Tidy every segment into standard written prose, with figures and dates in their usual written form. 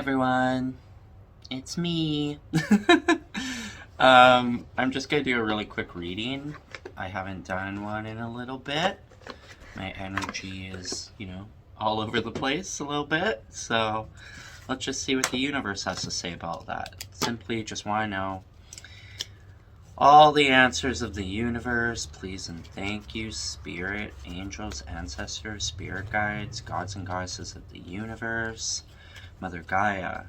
everyone, it's me. I'm just gonna do a really quick reading. I haven't done one in a little bit. My energy is, all over the place a little bit. So let's just see what the universe has to say about that. Simply just want to know all the answers of the universe, please and thank you, spirit, angels, ancestors, spirit guides, gods and goddesses of the universe, Mother Gaia,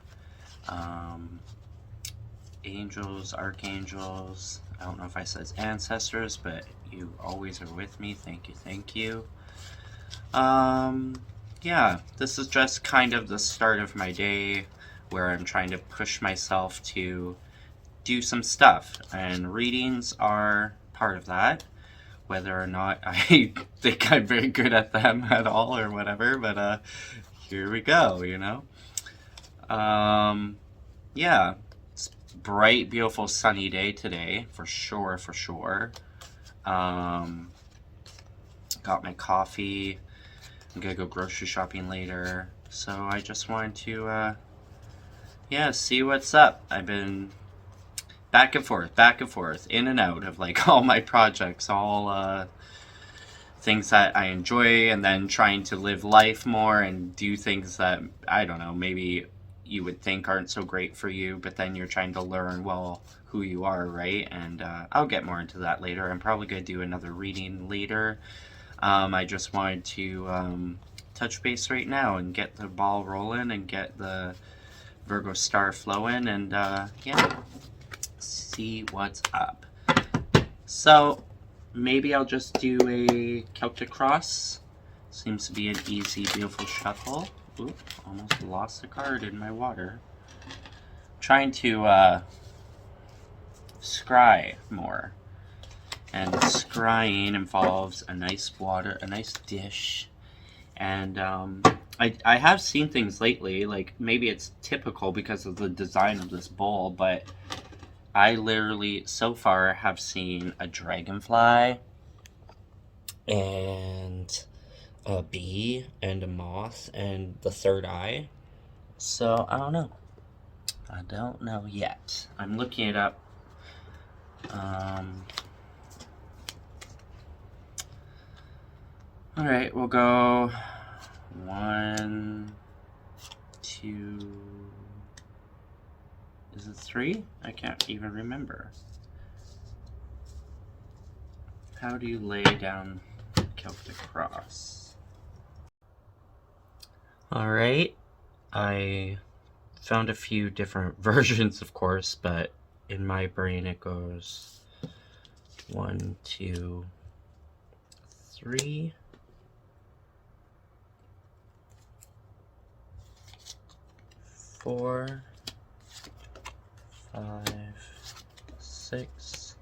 angels, archangels. I don't know if I said ancestors, but you always are with me. Thank you, thank you. Yeah, this is just kind of the start of my day where I'm trying to push myself to do some stuff, and readings are part of that, whether or not I think I'm very good at them at all or whatever, but here we go, yeah, it's bright, beautiful, sunny day today, for sure. Got my coffee. I'm gonna go grocery shopping later, so I just wanted to see what's up. I've been back and forth, in and out of like all my projects, all things that I enjoy, and then trying to live life more and do things that, I don't know, maybe you would think aren't so great for you, but then you're trying to learn, well, who you are, right? And I'll get more into that later. I'm probably going to do another reading later. I just wanted to touch base right now and get the ball rolling and get the Virgo star flowing, and yeah, see what's up. So maybe I'll just do a Celtic cross. Seems to be an easy, beautiful shuffle. Oop, almost lost a card in my water. Trying to scry more. And scrying involves a nice water, a nice dish. And I have seen things lately, like maybe it's typical because of the design of this bowl, but I literally so far have seen a dragonfly and a bee and a moth and the third eye. So I don't know. I don't know yet. I'm looking it up. Alright, we'll go 1, 2... Is it 3? I can't even remember. How do you lay down Celtic cross? Alright, I found a few different versions, of course, but in my brain it goes 1, 2, 3. 4, 5, 6.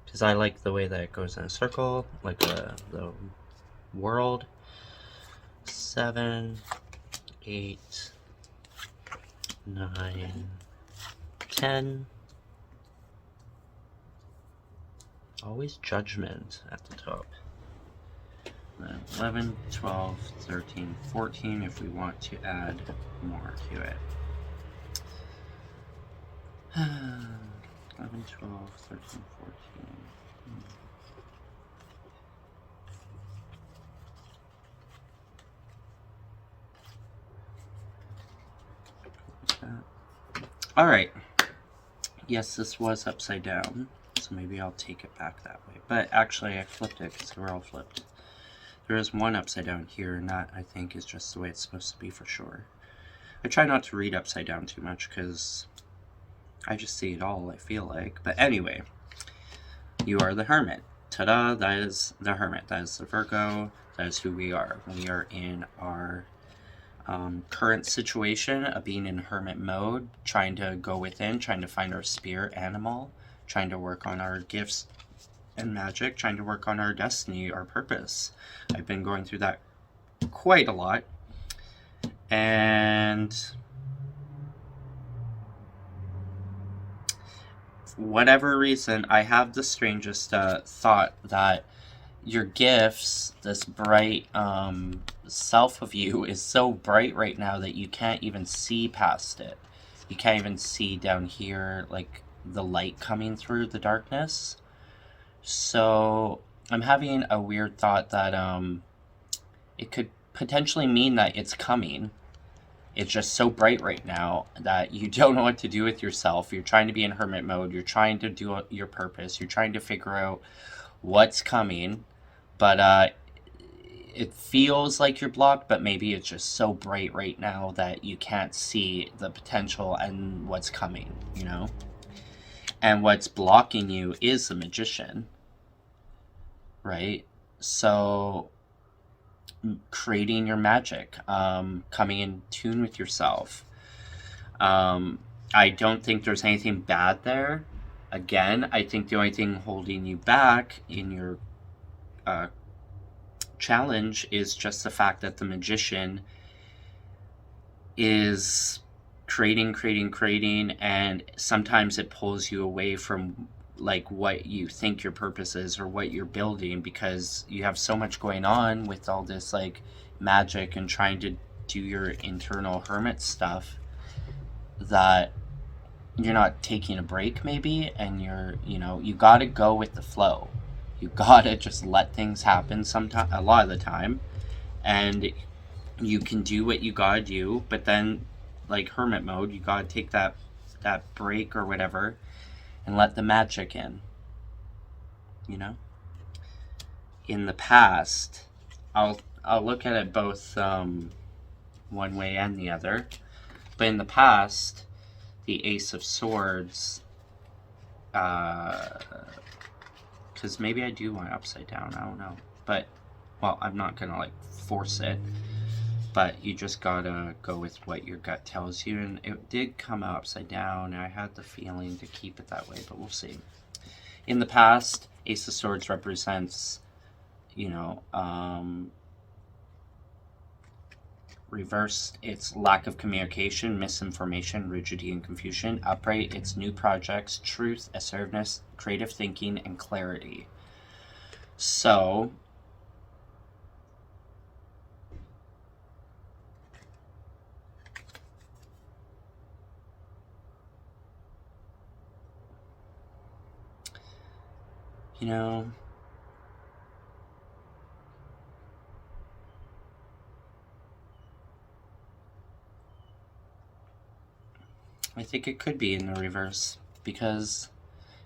Because I like the way that it goes in a circle, like the world. 7, 8, 9, 10. Always judgment at the top. 11, 12, 13, 14 if we want to add more to it. 11, 12, 13, 14. Alright. Yes, this was upside down, so maybe I'll take it back that way. But actually, I flipped it because they were all flipped. There is one upside down here, and that, I think, is just the way it's supposed to be for sure. I try not to read upside down too much, because I just see it all, I feel like. But anyway, you are the Hermit. Ta-da, that is the Hermit. That is the Virgo. That is who we are. We are in our current situation of being in hermit mode, trying to go within, trying to find our spirit animal, trying to work on our gifts and magic, trying to work on our destiny, our purpose. I've been going through that quite a lot, and for whatever reason, I have the strangest thought that your gifts, this bright self of you is so bright right now that you can't even see past it. You can't even see down here, like the light coming through the darkness. So I'm having a weird thought that it could potentially mean that it's coming. It's just so bright right now that you don't know what to do with yourself. You're trying to be in hermit mode. You're trying to do your purpose. You're trying to figure out what's coming. But it feels like you're blocked, but maybe it's just so bright right now that you can't see the potential and what's coming, you know? And what's blocking you is the Magician, right? So creating your magic, coming in tune with yourself. I don't think there's anything bad there. Again, I think the only thing holding you back in your challenge is just the fact that the Magician is creating, and sometimes it pulls you away from like what you think your purpose is or what you're building, because you have so much going on with all this like magic and trying to do your internal hermit stuff that you're not taking a break maybe, and you gotta go with the flow. You gotta just let things happen a lot of the time, and you can do what you gotta do, but then like hermit mode, you gotta take that break or whatever and let the magic in, you know? In the past, I'll look at it both one way and the other, but in the past, the Ace of Swords, because maybe I do want it upside down, I don't know, but, well, I'm not gonna like force it, but you just gotta go with what your gut tells you, and it did come out upside down, and I had the feeling to keep it that way, but we'll see. In the past, Ace of Swords represents, reversed, it's lack of communication, misinformation, rigidity, and confusion. Upright, it's new projects, truth, assertiveness, creative thinking, and clarity. So, I think it could be in the reverse, because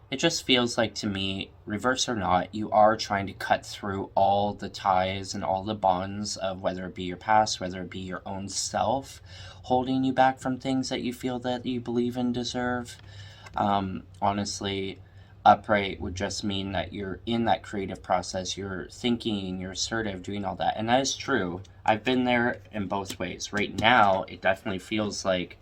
it just feels like to me, reverse or not, you are trying to cut through all the ties and all the bonds of whether it be your past, whether it be your own self, holding you back from things that you feel that you believe and deserve. Honestly, upright would just mean that you're in that creative process, you're thinking, you're assertive, doing all that. And that is true. I've been there in both ways. Right now, it definitely feels like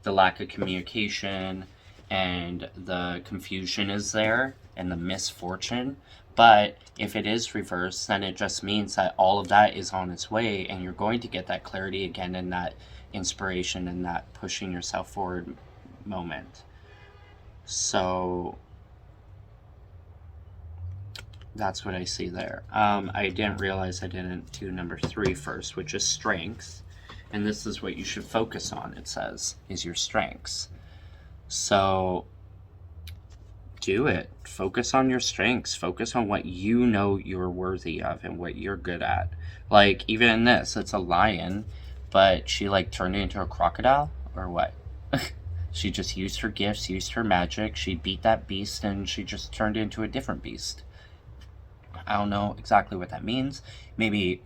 the lack of communication and the confusion is there and the misfortune. But if it is reversed, then it just means that all of that is on its way, and you're going to get that clarity again and that inspiration and that pushing yourself forward moment. So that's what I see there. I didn't realize I didn't do number 3 first, which is strength. And this is what you should focus on, it says, is your strengths. So do it. Focus on your strengths. Focus on what you know you're worthy of and what you're good at. Like, even in this, it's a lion, but she, like, turned it into a crocodile? Or what? She just used her gifts, used her magic. She beat that beast, and she just turned it into a different beast. I don't know exactly what that means. Maybe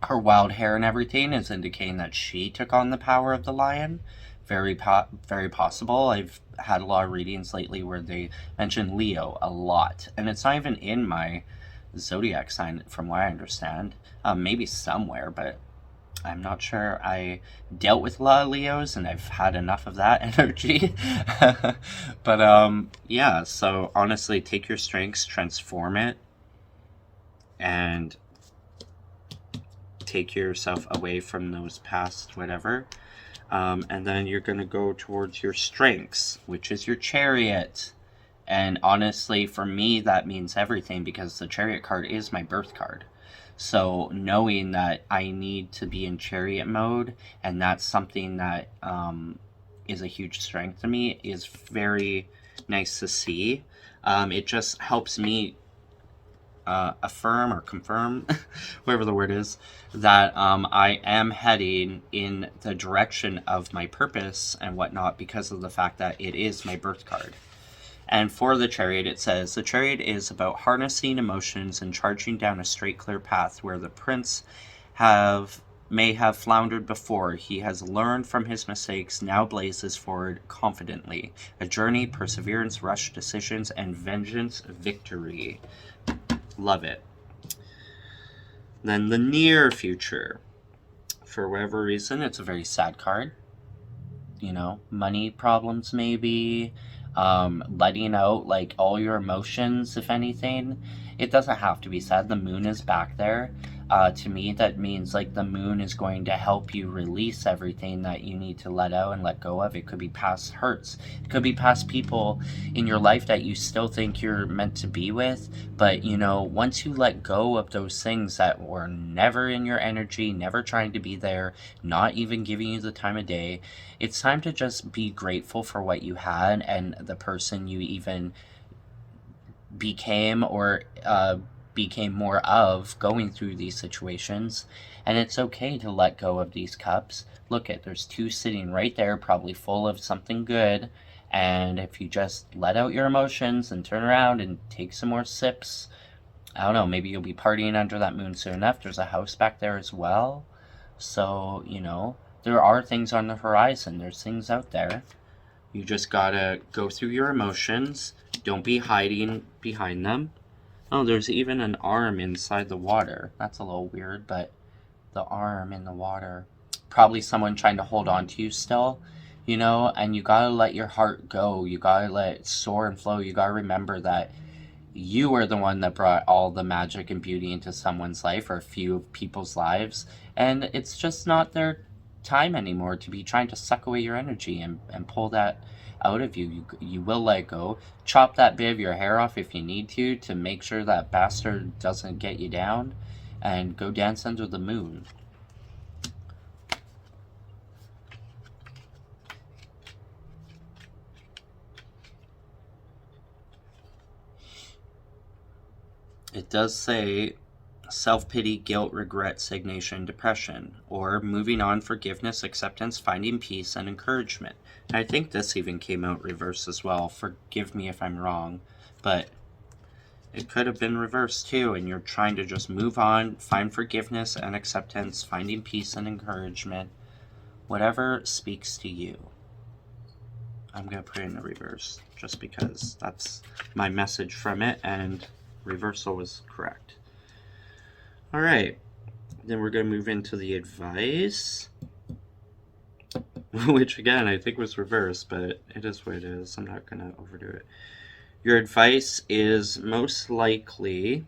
her wild hair and everything is indicating that she took on the power of the lion. Very possible. I've had a lot of readings lately where they mention Leo a lot, and it's not even in my zodiac sign from what I understand. Maybe somewhere, but I'm not sure. I dealt with a lot of Leos, and I've had enough of that energy. But yeah, so honestly, take your strengths, transform it, and take yourself away from those past whatever, and then you're going to go towards your strengths, which is your Chariot, And honestly, for me, that means everything, because the Chariot card is my birth card. So knowing that I need to be in Chariot mode, and that's something that is a huge strength to me, is very nice to see. It just helps me affirm or confirm, whatever the word is, that I am heading in the direction of my purpose and whatnot, because of the fact that it is my birth card. And for the Chariot, it says, the Chariot is about harnessing emotions and charging down a straight, clear path where the prince may have floundered before. He has learned from his mistakes, now blazes forward confidently. A journey, perseverance, rush decisions, and vengeance, victory. Love it. Then the near future. For whatever reason, it's a very sad card. You know, money problems maybe, letting out like all your emotions, if anything. It doesn't have to be sad. The moon is back there. To me, that means like the moon is going to help you release everything that you need to let out and let go of. It could be past hurts. It could be past people in your life that you still think you're meant to be with. But, you know, once you let go of those things that were never in your energy, never trying to be there, not even giving you the time of day, it's time to just be grateful for what you had and the person you even became, or became more of, going through these situations. And it's okay to let go of these cups. Look at, there's two sitting right there, probably full of something good. And if you just let out your emotions and turn around and take some more sips, I don't know, maybe you'll be partying under that moon soon enough. There's a house back there as well. So, you know, there are things on the horizon. There's things out there. You just gotta go through your emotions. Don't be hiding behind them. Oh, there's even an arm inside the water. That's a little weird, but the arm in the water. Probably someone trying to hold on to you still, you know, and you gotta let your heart go. You gotta let it soar and flow. You gotta remember that you are the one that brought all the magic and beauty into someone's life, or a few of people's lives, and it's just not their time anymore to be trying to suck away your energy and pull that out of you. You will let go. Chop that bit of your hair off if you need to make sure that bastard doesn't get you down, and go dance under the moon. It does say self-pity, guilt, regret, stagnation, depression, or moving on, forgiveness, acceptance, finding peace, and encouragement. And I think this even came out reversed as well. Forgive me if I'm wrong, but it could have been reversed too, and you're trying to just move on, find forgiveness and acceptance, finding peace and encouragement, whatever speaks to you. I'm going to put it in the reverse, just because that's my message from it, and reversal was correct. Alright, then we're going to move into the advice, which again I think was reversed, but it is what it is. I'm not going to overdo it. Your advice is most likely,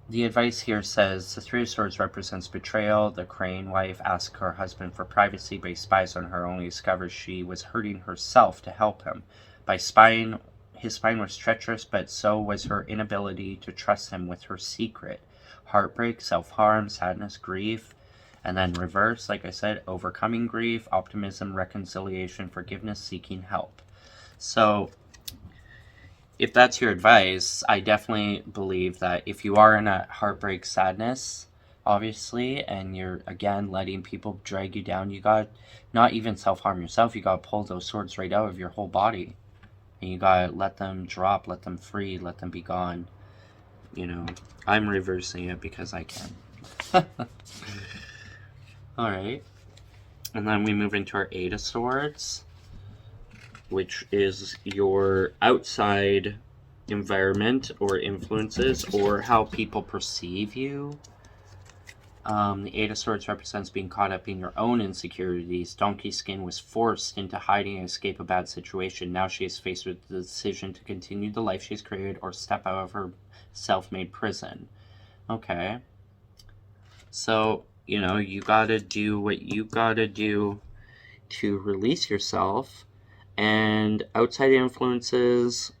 the advice here says, the Three of Swords represents betrayal. The crane wife asks her husband for privacy, but he spies on her, only discovers she was hurting herself to help him. By spying, his spine was treacherous, but so was her inability to trust him with her secret. Heartbreak, self-harm, sadness, grief. And then reverse, like I said, overcoming grief, optimism, reconciliation, forgiveness, seeking help. So if that's your advice, I definitely believe that if you are in a heartbreak, sadness, obviously, and you're, again, letting people drag you down, you got not even self-harm yourself, you got to pull those swords right out of your whole body. And you got to let them drop, let them free, let them be gone. You know, I'm reversing it because I can. Alright. And then we move into our Eight of Swords, which is your outside environment or influences, or how people perceive you. The Eight of Swords represents being caught up in your own insecurities. Donkey Skin was forced into hiding and escape a bad situation. Now she is faced with the decision to continue the life she's created or step out of her self-made prison. Okay. So, you know, you gotta do what you gotta do to release yourself And outside influences,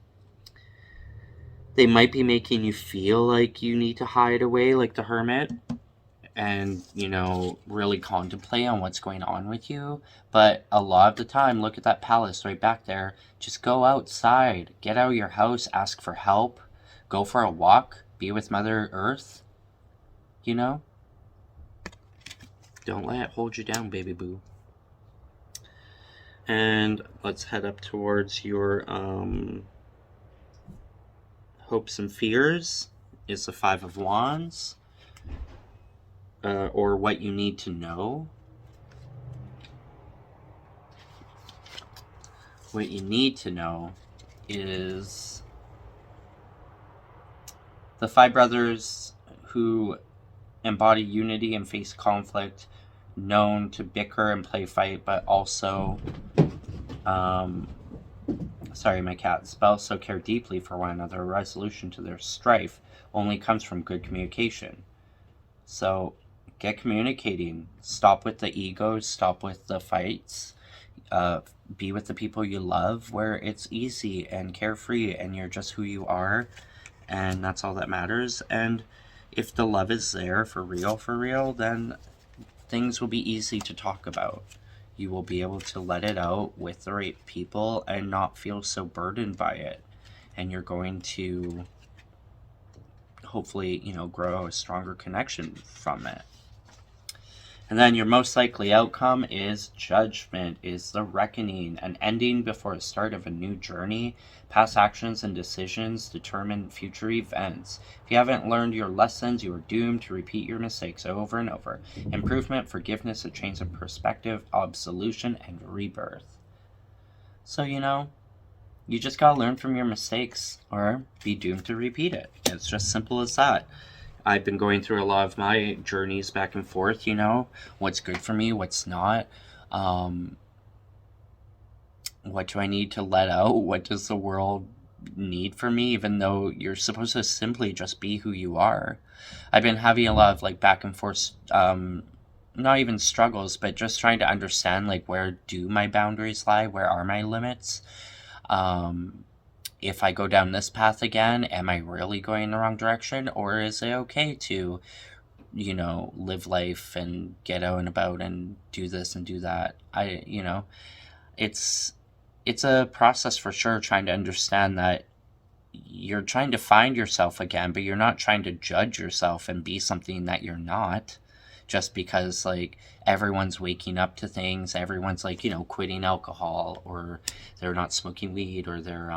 they might be making you feel like you need to hide away, like the Hermit, and, you know, really contemplate on what's going on with you. But a lot of the time, look at that palace right back there. Just go outside, get out of your house, ask for help, go for a walk, be with Mother Earth, you know? Don't let it hold you down, baby boo. And let's head up towards your hopes and fears. Is the Five of Wands. Or what you need to know. What you need to know is the five brothers who embody unity and face conflict, known to bicker and play fight, but also, sorry, my cat, but also care deeply for one another. A resolution to their strife only comes from good communication. So get communicating. Stop with the egos. Stop with the fights. Be with the people you love where it's easy and carefree and you're just who you are, and that's all that matters. And if the love is there for real, then things will be easy to talk about. You will be able to let it out with the right people and not feel so burdened by it. And you're going to hopefully, you know, grow a stronger connection from it. And then your most likely outcome is Judgment, is the reckoning, an ending before the start of a new journey. Past actions and decisions determine future events. If you haven't learned your lessons, you are doomed to repeat your mistakes over and over. Improvement, forgiveness, a change of perspective, absolution, and rebirth. So, you know, you just gotta learn from your mistakes or be doomed to repeat it. It's just simple as that. I've been going through a lot of my journeys back and forth, you know, what's good for me, what's not. What do I need to let out? What does the world need from me, even though you're supposed to simply just be who you are? I've been having a lot of like back and forth, not even struggles, but just trying to understand like where do my boundaries lie? Where are my limits? If I go down this path again, am I really going in the wrong direction? Or is it okay to, you know, live life and get out and about and do this and do that? You know, it's a process for sure, trying to understand that you're trying to find yourself again, but you're not trying to judge yourself and be something that you're not, just because like everyone's waking up to things, everyone's like, you know, quitting alcohol, or they're not smoking weed, or they're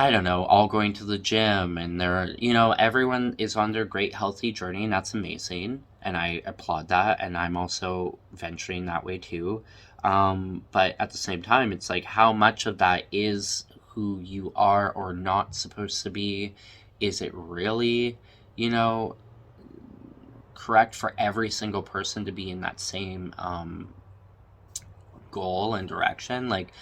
I don't know, all going to the gym, and they're, you know, everyone is on their great healthy journey, and that's amazing. And I applaud that, and I'm also venturing that way too. But at the same time, it's like how much of that is who you are or not supposed to be? Is it really, you know, correct for every single person to be in that same goal and direction? Like,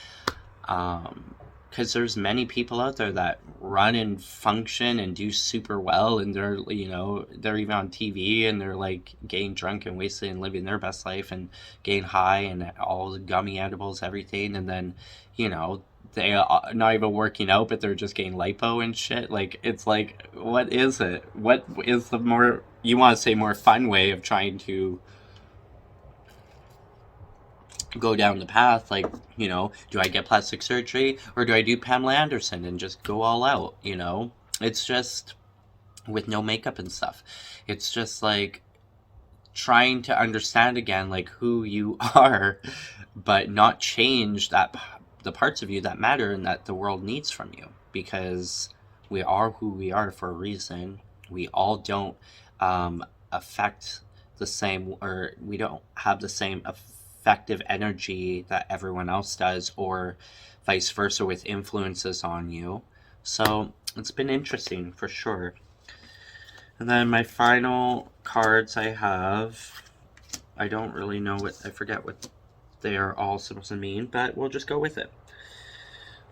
because there's many people out there that run and function and do super well, and they're, you know, they're even on TV and they're like getting drunk and wasted and living their best life and getting high and all the gummy edibles, everything, and then, you know, they are not even working out, but they're just getting lipo and shit. Like, it's like, what is it? What is the more, you want to say, more fun way of trying to go down the path? Like, you know, do I get plastic surgery or do I do Pamela Anderson and just go all out? You know, it's just with no makeup and stuff. It's just like trying to understand again like who you are, but not change that the parts of you that matter and that the world needs from you, because we are who we are for a reason. We all don't affect the same, or we don't have the same effective energy that everyone else does, or vice versa with influences on you. So it's been interesting for sure. And then my final cards I have, I don't really know what, I forget what they are all supposed to mean, but we'll just go with it.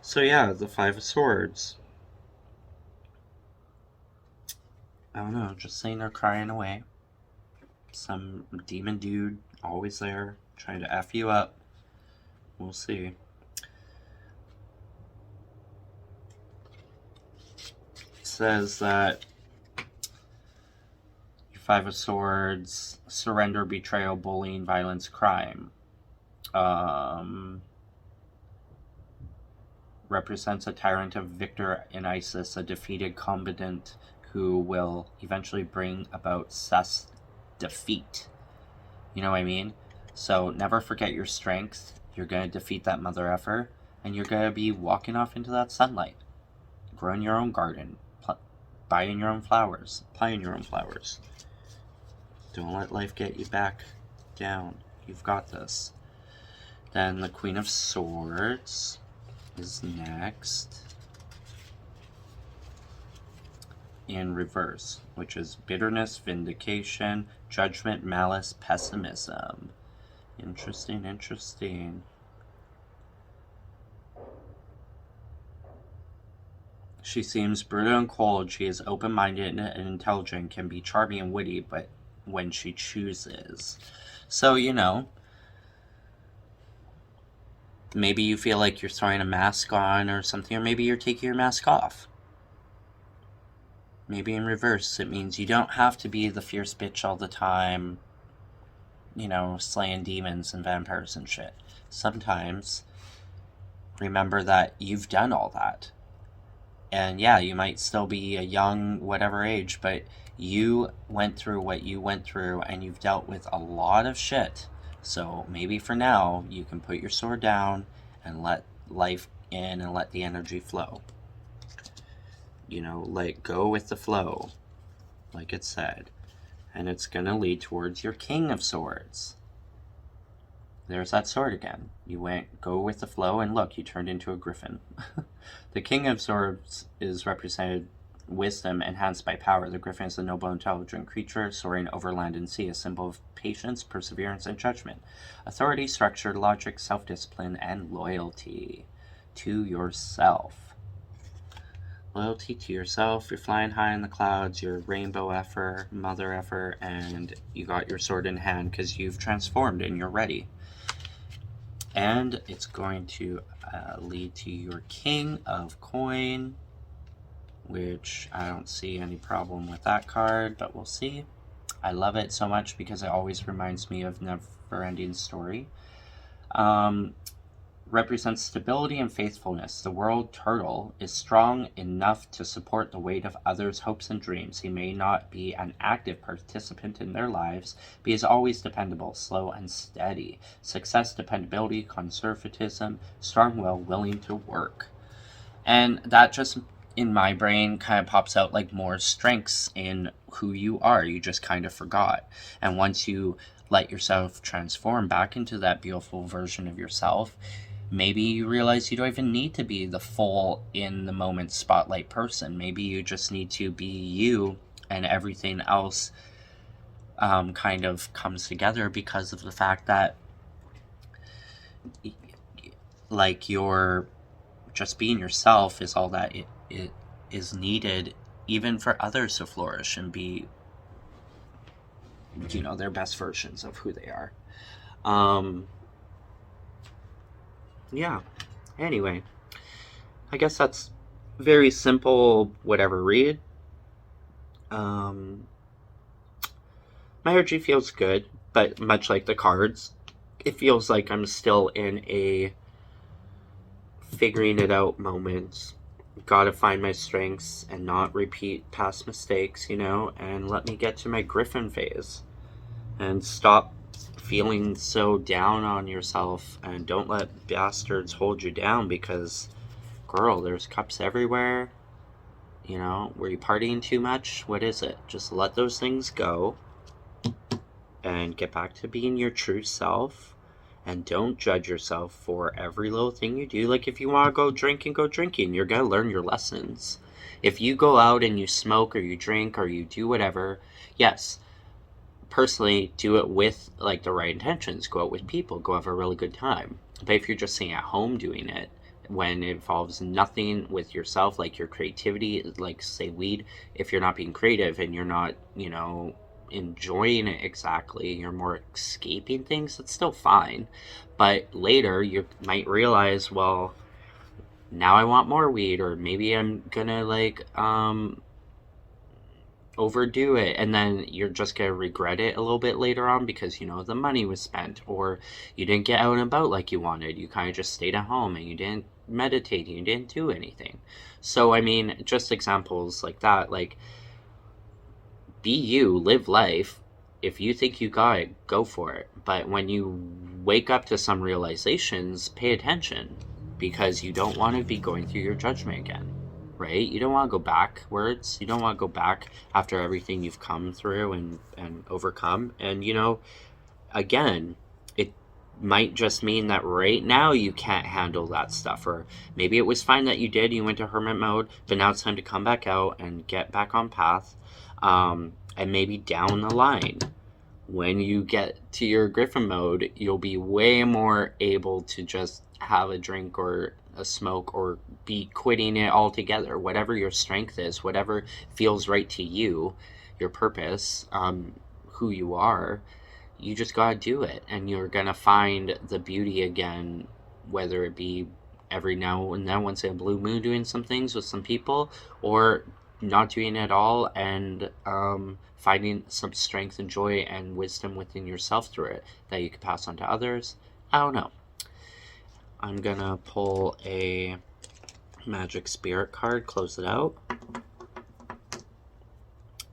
So yeah, the Five of Swords. I don't know, just saying they're crying away. Some demon dude always there trying to F you up. We'll see. It says that your Five of Swords, surrender, betrayal, bullying, violence, crime. Represents a tyrant of victor in Isis, a defeated combatant who will eventually bring about Seth's defeat. You know what I mean? So never forget your strength. You're going to defeat that mother effer, and you're going to be walking off into that sunlight, growing your own garden, buying your own flowers, planting your own flowers. Don't let life get you back down. You've got this. Then the Queen of Swords is next in reverse, which is bitterness, vindication, judgment, malice, pessimism. Interesting, interesting. She seems brutal and cold. She is open-minded and intelligent, can be charming and witty, but when she chooses. So, you know, maybe you feel like you're throwing a mask on or something, or maybe you're taking your mask off. Maybe in reverse, it means you don't have to be the fierce bitch all the time, you know, slaying demons and vampires and shit. Sometimes remember that you've done all that. And yeah, you might still be a young whatever age, but you went through what you went through and you've dealt with a lot of shit. So maybe for now, you can put your sword down and let life in and let the energy flow. You know, let go with the flow, like it said. And it's going to lead towards your King of Swords. There's that sword again. You went, go with the flow, and look, you turned into a griffin. The King of Swords is represented wisdom enhanced by power. The griffin is a noble, intelligent creature soaring over land and sea, a symbol of patience, perseverance, and judgment. Authority, structure, logic, self-discipline, and loyalty to yourself. Loyalty to yourself. You're flying high in the clouds. You're rainbow effer, mother effer, and you got your sword in hand because you've transformed and you're ready. And it's going to lead to your King of Coin, which I don't see any problem with that card, but we'll see. I love it so much because it always reminds me of Never Ending Story. Represents stability and faithfulness. The world turtle is strong enough to support the weight of others' hopes and dreams. He may not be an active participant in their lives, but he is always dependable, slow, and steady. Success, dependability, conservatism, strong will, willing to work. And that just, in my brain, kind of pops out like more strengths in who you are. You just kind of forgot. And once you let yourself transform back into that beautiful version of yourself, maybe you realize you don't even need to be the full in the moment spotlight person. Maybe you just need to be you, and everything else kind of comes together because of the fact that like you're just being yourself is all that it is needed, even for others to flourish and be, you know, their best versions of who they are. Yeah, anyway, I guess that's very simple, whatever read. My energy feels good, but much like the cards, it feels like I'm still in a figuring it out moment. Gotta find my strengths and not repeat past mistakes, you know, and let me get to my Griffin phase and stop feeling so down on yourself, and don't let bastards hold you down because, girl, there's cups everywhere. You know, were you partying too much? What is it? Just let those things go and get back to being your true self, and don't judge yourself for every little thing you do. Like, if you want to go drinking, go drinking. You're going to learn your lessons. If you go out and you smoke or you drink or you do whatever, yes, personally, do it with like the right intentions. Go out with people, go have a really good time. But if you're just sitting at home doing it, when it involves nothing with yourself, like your creativity, like say weed, if you're not being creative and you're not, you know, enjoying it exactly. You're more escaping things. It's still fine. But later you might realize, well, now I want more weed, or maybe I'm gonna like overdo it, and then you're just gonna regret it a little bit later on because you know the money was spent, or you didn't get out and about like you wanted. You kind of just stayed at home and you didn't meditate, you didn't do anything. So I mean, just examples like that. Like, be you, live life. If you think you got it, go for it. But when you wake up to some realizations, pay attention, because you don't want to be going through your judgment again, right? You don't want to go backwards. You don't want to go back after everything you've come through and overcome. And, you know, again, it might just mean that right now you can't handle that stuff. Or maybe it was fine that you did, you went to hermit mode, but now it's time to come back out and get back on path. And maybe down the line, when you get to your Griffin mode, you'll be way more able to just have a drink or a smoke, or be quitting it altogether. Whatever your strength is, whatever feels right to you, your purpose, who you are, you just gotta do it. And you're gonna find the beauty again, whether it be every now and then, once in a blue moon, doing some things with some people, or not doing it at all, and finding some strength and joy and wisdom within yourself through it that you can pass on to others. I don't know. I'm gonna pull a magic spirit card, close it out.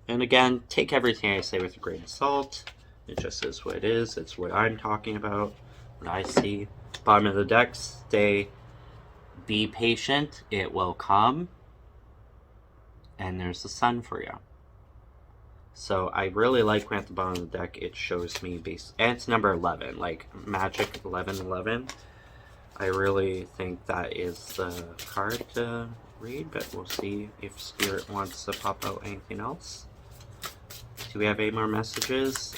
And again, take everything I say with a grain of salt. It just is what it is. It's what I'm talking about, what I see. Bottom of the deck, be patient. It will come. And there's the sun for you. So I really like when at the bottom of the deck it shows me and it's number 11, like Magic 1111. I really think that is the card to read, but we'll see if Spirit wants to pop out anything else. Do we have any more messages?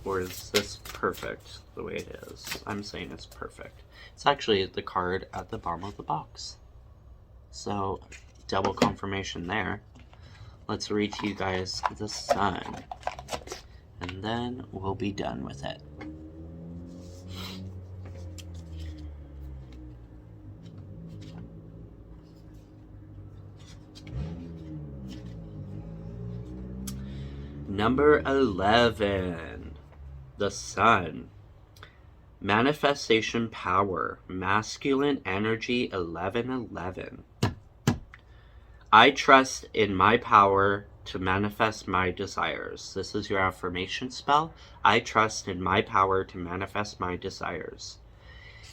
Or is this perfect the way it is? I'm saying it's perfect. It's actually the card at the bottom of the box. So, double confirmation there. Let's read to you guys the sun, and then we'll be done with it. Number 11, the sun. Manifestation power, masculine energy, 1111. I trust in my power to manifest my desires. This is your affirmation spell. I trust in my power to manifest my desires.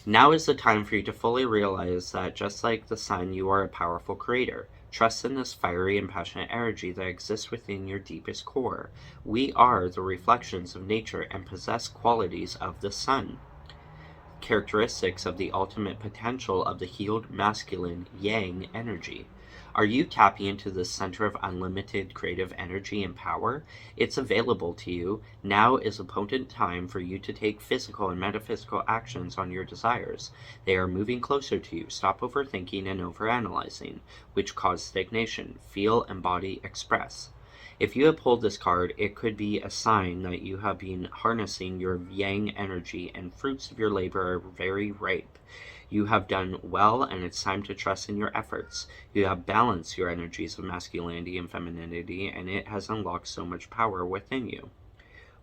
Now is the time for you to fully realize that just like the sun, you are a powerful creator. Trust in this fiery and passionate energy that exists within your deepest core. We are the reflections of nature and possess qualities of the sun. Characteristics of the ultimate potential of the healed masculine yang energy. Are you tapping into the center of unlimited creative energy and power? It's available to you. Now is a potent time for you to take physical and metaphysical actions on your desires. They are moving closer to you. Stop overthinking and overanalyzing, which cause stagnation. Feel, embody, express. If you have pulled this card, it could be a sign that you have been harnessing your yang energy and fruits of your labor are very ripe. You have done well, and it's time to trust in your efforts. You have balanced your energies of masculinity and femininity, and it has unlocked so much power within you.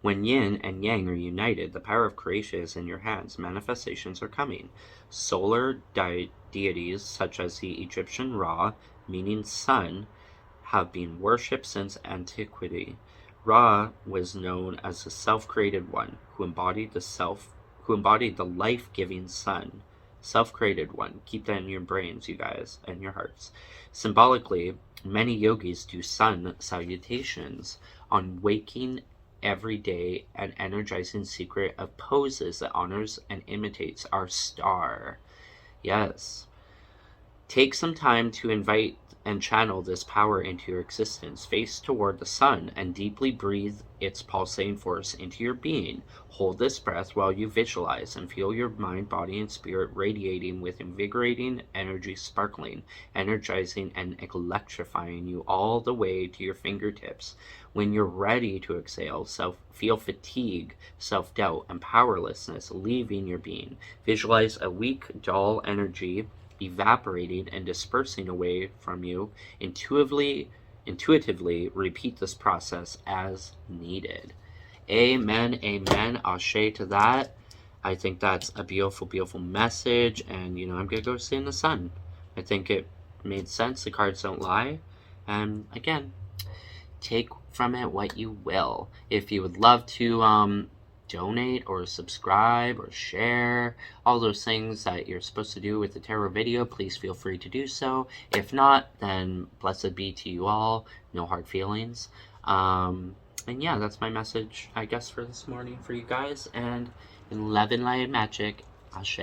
When yin and yang are united, the power of creation is in your hands. Manifestations are coming. Solar deities, such as the Egyptian Ra, meaning sun, have been worshipped since antiquity. Ra was known as the self-created one, who embodied the life-giving sun. Self-created one. Keep that in your brains, you guys, and your hearts. Symbolically, many yogis do sun salutations on waking every day, an energizing secret of poses that honors and imitates our star. Yes. Take some time to invite and channel this power into your existence. Face toward the sun and deeply breathe its pulsating force into your being. Hold this breath while you visualize and feel your mind, body, and spirit radiating with invigorating energy, sparkling, energizing, and electrifying you all the way to your fingertips. When you're ready to exhale, feel fatigue, self-doubt, and powerlessness leaving your being. Visualize a weak, dull energy evaporating and dispersing away from you. Intuitively repeat this process as needed. Amen, amen. Ashe to that. I think that's a beautiful, beautiful message. And, I'm going to go sit in the sun. I think it made sense. The cards don't lie. And, again, take from it what you will. If you would love to donate or subscribe or share, all those things that you're supposed to do with the tarot video, please feel free to do so. If not, then blessed be to you all. No hard feelings. And yeah, that's my message, I guess, for this morning for you guys. And in Love and Light and Magic, Ashe.